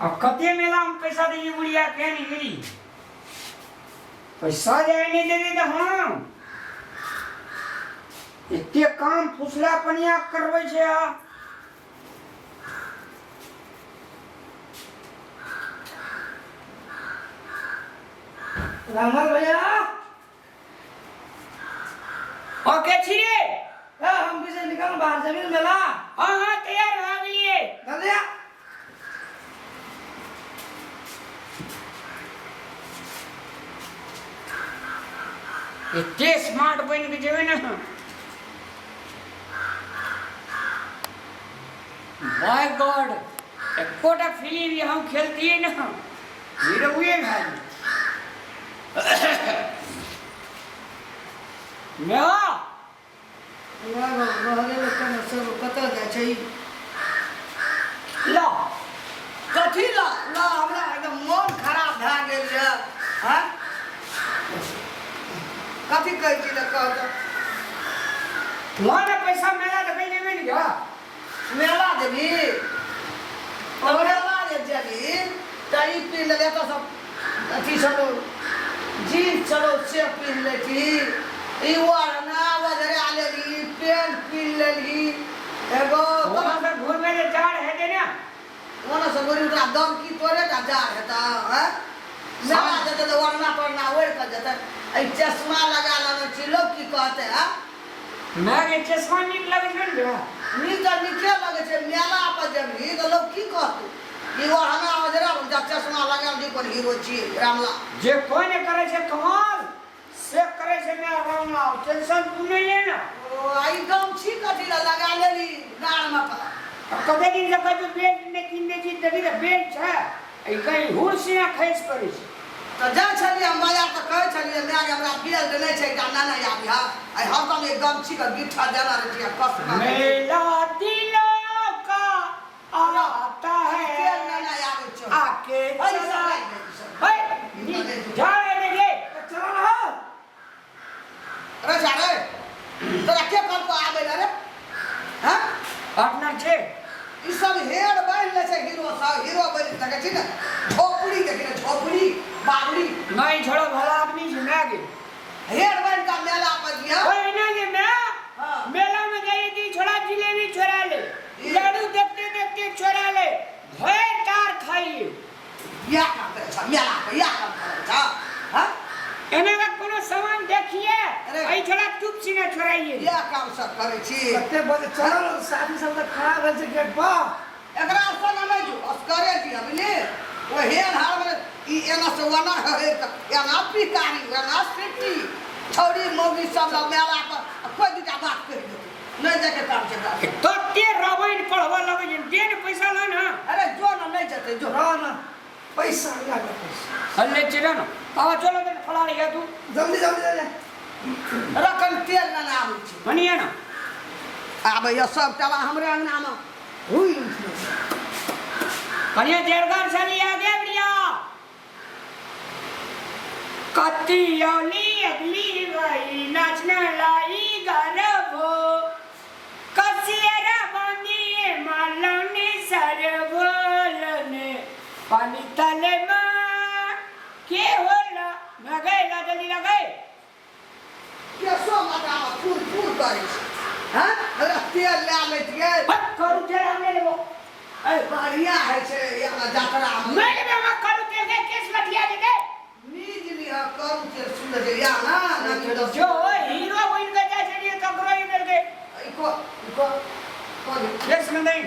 अब कते मेला में पैसा दे बुढ़िया के नहीं गिरी पैसा जाए नहीं दे तो हम इतने काम फुसला पनिया करवे छे आ रामल भैया ओके छिरे हम भी से निकल बाहर जमीन मेला। हाँ तैयार हो गए दादा इतने स्मार्ट बन के जेवे ना माय गॉड एकोटा फिल्म ये हम खेलती है ना हीरो हुए भाई मैं यार रहले लोकन सब कत जाय छै ला कथी ला हमरा एकदम मन खराब भ गेल छै। हां कथी कहै छी त कह वहां पैसा मेला देबे देबे नहीं क्या मेला देबी और मेला दे जेबी तई पी ले तो सब अथी सब जीन्स चलो से पी लेती ई वाला वजरे आलेली पेंट पी लेली एगो वहां पे घूमे ले जाड़ है दे ना ओना से गोरी उतरा दम की तोरे का जा हेता हैं मेला देते तो वरना पड़ना ओढ़ कर देते ए चश्मा लगा लावे छी लोग की कहते हैं मैं ये चश्मा नहीं लगे छन बे नी तो नीचे लगे छे मेला पर जबी तो लोग की कहते ई और हमें वजरा चश्मा लगा दी पर हीरो छी रामला जे कोई ने करे छे कमाल से करे छे मैं रामला टेंशन तू नहीं ले ना ओ आई गम छी कथी लगा लेली गाड़ में पर कते दिन से कहते बेड ने किन्ने चीज देबी त बेड छ ए कहीं हुरसिया खैस करे छे तो जा छली हम बाजार त कहे छली मैं हमरा बेल देने छै का नाना याद हा आई हर दम एक गम छी का गिट्ठा देना रे कस मेला दिलों का आता है नाना याद छ आके चला है जाए देखे चलो ना अरे जा रे तोरा के कर को आबे रे हां अपना छे ई सब हेड बैल ले छै हीरो बैल तके छी ना झोपड़ी देखे झोपड़ी बावड़ी नहीं छोड़ो भला आदमी से मैं गे हेड बैल का मेला पर गया ओए ना ये मैं हां मेला में गई थी छोड़ा जिलेबी छोड़ा ले लड्डू देखते देखते छोड़ा ले भय तार खाइए या काम करे छ मेला पे या काम करे छ हां एने का कोनो सामान देखिए आई छोड़ा चुप सीना छोड़ाइए या काम सब करे छी कते बजे चल शादी सब तक खड़ा भेल छै गेट पर एकरा संग नहीं जो अस्करे जी हमने वो हेन हाल में ई एना से वना है एना पिकारी एना सिटी छोड़ी मोगी सब मेला पर कोई दूटा बात कह दे नहीं जाके काम से तो ते रावण पढ़वा लगे जे देन पैसा ला ना अरे जो ना नहीं जाते जो रह ना पैसा लगा पैसा हल्ले चिरा ना आवा चलो तो फड़ा लिया तू जल्दी जल्दी जा रकम तेल ना आवे छी बनिए ना आबे ये सब तवा हमरे अंगना में हुई कनिया देरगार चली आ गया बढ़िया कत्ती योली अगली गई नाचने लाई गरबो कसियरा बंदी मालने सरबोलने पानी तले में के होला लगे ला जल्दी लगे ये सो माता फूल फूल करे छी हां अरे तेल ले ले छिए हट करू जरा हमने लेबो ए बढ़िया है छे यहाँ जातरा में मैं करू के केस लटिया दे दे नीज लिया करू के सुन जे या ना ना जो हीरो बन के जा चलिए ककरो ही मिल गए इको यस में नहीं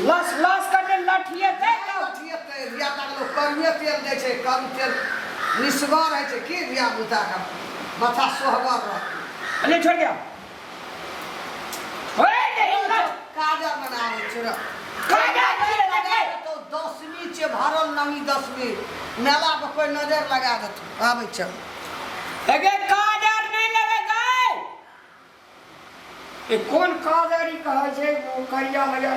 लॉस करने लठिए दे तो ठीक है रिया तक लोग करुए तेल दे छे करू तेल निस्वार है छे के रिया बुता का माथा सोहगर रह अरे छोड़ गया ओए नहीं काजर बनावे छे काजर लगा तो 10वीं छे भरल नमी 10वीं मेला पे कोई नजर लगा देत आबै छे अगे काजर नहीं लगेगा ये कौन काजरी कहे छे वो करिया लगा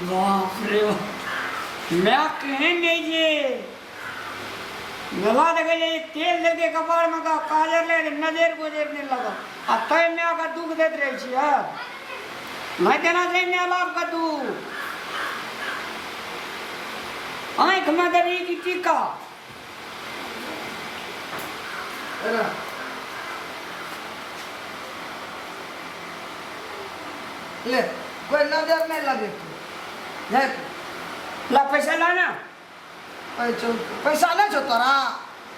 बाप रे मैं कहे नहीं जे मेला देखे तेल लेके कपार में का काजर ले नजर गुजरने लगा अब तय मैं का दुख देते रहे छियै मैं देना चाहिए मेला का दुख आँख में देवी की टीका ले कोई नजर नहीं लगे तू देख ला पैसा लाना पैसा नहीं छो तोरा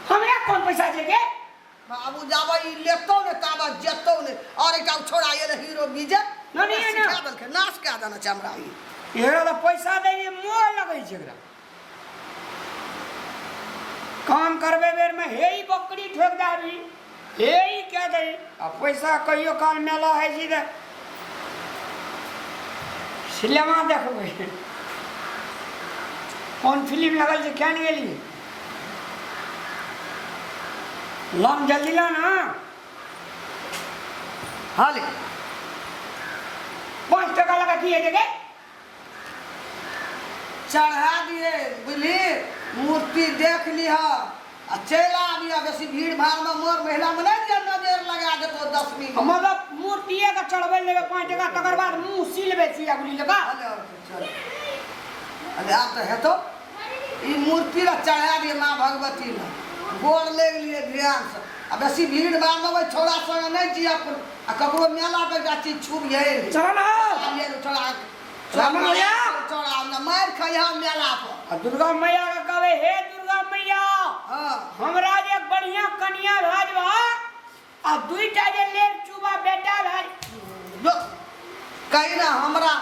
हमरा कौन पैसा देगे बाबू जाबा ई लेतो ने ताबा जेतो ने और एकटा छोड़ा ये हीरो विजय नहीं है ना सिखा देलके नाश कऽ देना छै हमरा ई एकरा तो पैसा दे मोह लगे छै एकरा काम करबे बेर में हे ही बकरी ठोक दाबी हे ही कह दे आ पैसा कहियो काल मेला है छी त सिनेमा देखबै कौन फिल्म लगल छै क्या नहीं गेली लाम जल्दी ला ना हाले 5 टका लगा दिए देगे चढ़ा दिए बुझली मूर्ति देख लिहा आ चला आबिया बेसी भीड़ भाड़ में मोर महिला में नहीं जे नजर लगा देतो 10 मिनट मतलब मूर्तिए का चढ़बै लेबे 5 टका तकर बाद मुंह सिलबे छी अगली लगा अरे आप तो हेतो ई मूर्ति ला चढ़ा दिए माँ भगवती ला गोर ले लिए ध्यान से आ बेसी भीड़ भाड़ में छोड़ा संग नहीं जी अपन आ ककरो मेला पे गाची छुप गए चल ना ये छोड़ा छोड़ा ना मार खइहा मेला पर आ दुर्गा मैया का कहबे हे दुर्गा मैया हां हमरा जे बढ़िया कन्या भाजबा आ दुईटा जे लेर चुबा बेटा भाज कहीं ना हमरा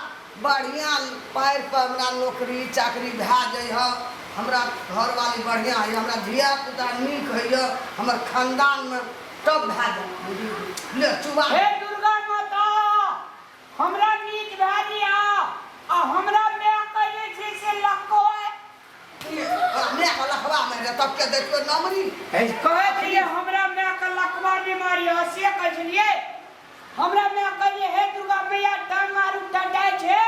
बढ़िया पैर पर हमरा नौकरी चाकरी भा जाय ह हमरा घर वाली बढ़िया है हमरा धिया पुता नीक है हमर खानदान में तब भा जाय ले चुबा हे दुर्गा माता हमरा नीक भाजिया आ हमरा में कहे छै से लको है मैं को लखवा में रे तब के देखो नमरी कहे छिए हमरा में के लकवा नहीं मारी से कह छलिए हमरा में कहे हे दुर्गा मैया डांग आरु डंडाय छै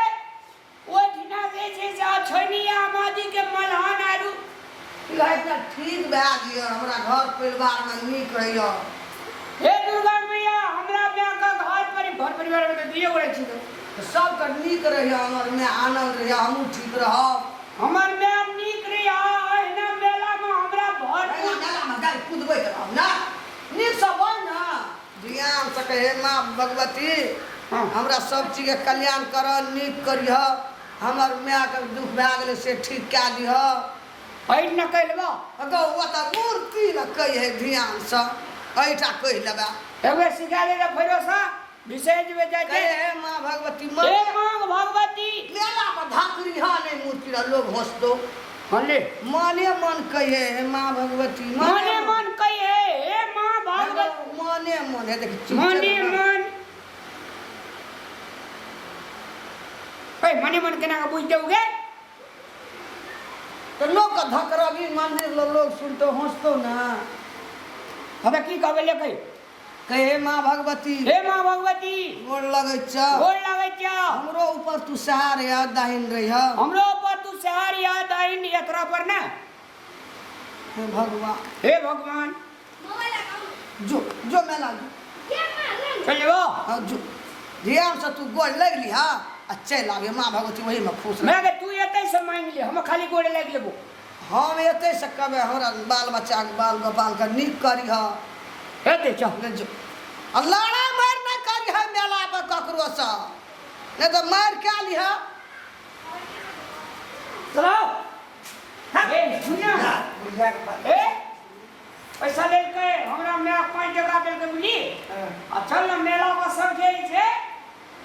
ओ दिना जे छै से छनिया मादी के मलहान आरु इतना ठीक भा दियो हमरा घर परिवार में नीक रहियो हे दुर्गा मैया हमरा में का घर परिवार में तो दियो करे छी सब का नीक रहियो हमर में आनंद रहियो हमहु ठीक रहब हमर में नीक रहिया एना मेला में हमरा भर मेला में गाय कूदबै करब ना नीक सब बन ना ध्यान से कहे माँ भगवती हमरा सब चीज के कल्याण कर नीक करिह हमर माँ के दुख भा गेलै से ठीक कऽ दिह ऐठ न कहलबा अगो ओ त मूर्ति न कहे ध्यान से ऐठा कहि लेबा एबे सिखा दे भरोसा विशेष में जाके कहे हे माँ भगवती हे मां भगवती मेला पर धाकरी हा नहीं मूर्ति ला लोग हंसतो हले माने मन कहे हे माँ भगवती माने मन कहे हे मां भगवती माने मन है देख माने मन मने मन केना का बुझते होगे तो लोग का धकरबी मंदिर लोग सुनतो हंसतो ना हमें की कहबे ले कहे माँ भगवती हे मां भगवती गोर लगे छ गोर लागे छ हमरो ऊपर तू सहार याद दाहिन रही है हमरो ऊपर तू सहार याद आइन यात्रा पर ना हे भगवान जो जो मेला जो चलो जो ध्यान से तू गोर लग ली हा अच्छा लागे माँ भगवती वही में खुश मैं के तू एते से मांग ले हम खाली गोड़ लाग लेबो हम एते से कबे हमरा बाल बच्चा के बाल गोपाल का नीक करी हा एते चल जो लड़ा मार न करी हा मेला पर ककरो से नहीं तो मार क्या ली हा चलो ए सुनिया ए पैसा ले के हमरा में 5 टका दे के मिली आ चल ना मेला पर सब जे छै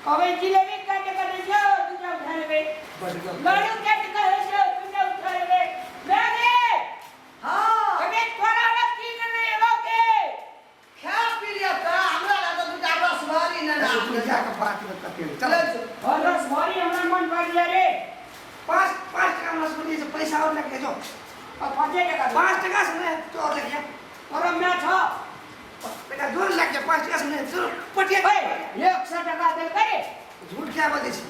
कबे जिलेबी काट के दे जो दूजा उठा लेबे लड्डू काट के है जो दूजा उठा लेबे लागे हां कबे तोरा रखी नहीं एलोगे खा पी लिया का हमरा ला तो दूटा रस भरी न ना जाके परात में कते चल और रस भरी हमरा मन पड़ जा रे 5 टका में सुनी से पैसा और लेके जो और 5 टका 5 टका से नहीं तो और लेके और मैं था बेटा दूर लग जा 5 टका से नहीं दूर पटिया ए 100 टका दे करे झूठ क्या बोले छी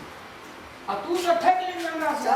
आ तू तो ठग ले हमरा से